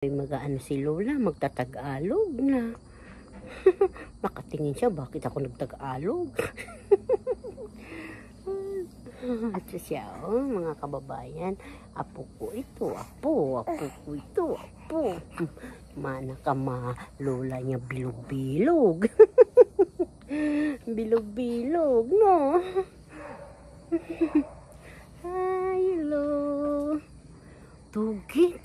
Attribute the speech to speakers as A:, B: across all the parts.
A: Mag-aano si Lola, magtatag-alog na. Nakatingin siya, bakit ako nagtag-alog? At siya, mga kababayan, apo ko ito, apo ko ito, apo. Mana ka Lola niya bilog-bilog. Bilog-bilog, no? Hello. Tugi.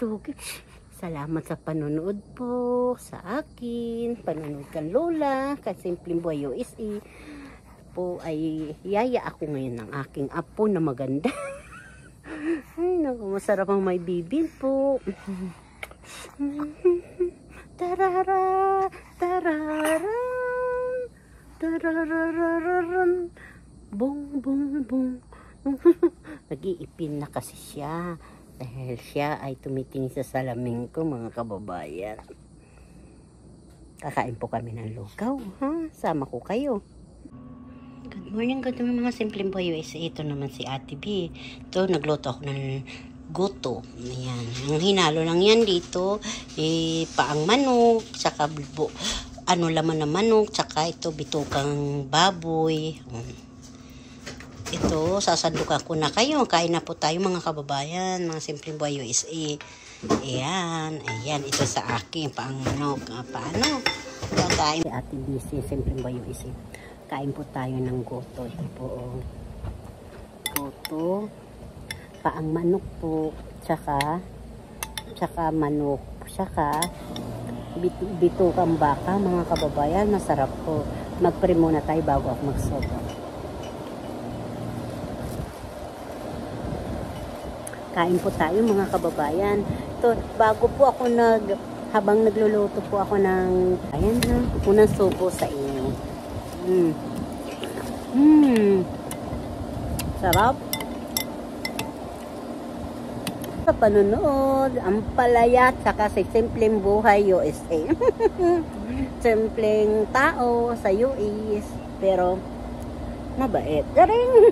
A: Salamat sa panonood po sa akin. Panonood kan Lola, kan Simpleng Buhay USA. Po ay yaya ako ngayon ng aking apo na maganda. Ay, naku, masarap ang may bibig po. Tarara, tarara, tararararan, bong, bong, bong. Nag-iipin na kasi siya. Dahil siya ay tumitingin sa salamin ko, mga kababayan. Kakain po kami ng lugaw, ha? Sama ko kayo. Good morning mga Simpleng Buhay USA. Ito naman si Ate B. Ito, nagluto ako ng goto. Ayan. Ang hinalo lang yan dito, paang manok, tsaka laman ng manok, tsaka ito, bitukang baboy. Ito, sasandukan ko na kayo. Kain na po tayo mga kababayan, mga Simpleng Buhay USA. Ayan, ito sa akin, paang manok. Paano? Kakain. Si Ate BC, Simpleng Buhay USA. Kain po tayo ng goto. Ito po, goto, paang manok po, tsaka manok, tsaka bitukang baka, mga kababayan. Masarap po. Mag-pray muna tayo bago ako magsoba. Kain po tayo mga kababayan. Ito, bago po ako habang nagluluto po ako ng, ayan na, unang subo sa inyo. Sarap. Sa panonood, ang palaya, saka si Simpleng Buhay USA. Simpleng tao sa US, pero mabait. Garing.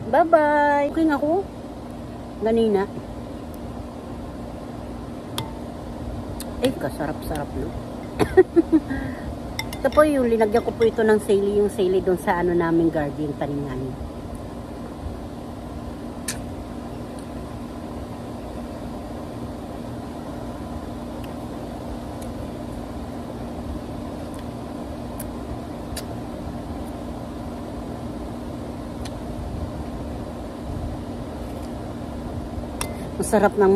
A: Bye-bye. Okay nga ako. Ganina. Kasarap-sarap, no? Ito po yung linagyan ko po ito ng sili, yung sili doon sa naming garden, taningan. Masarap ng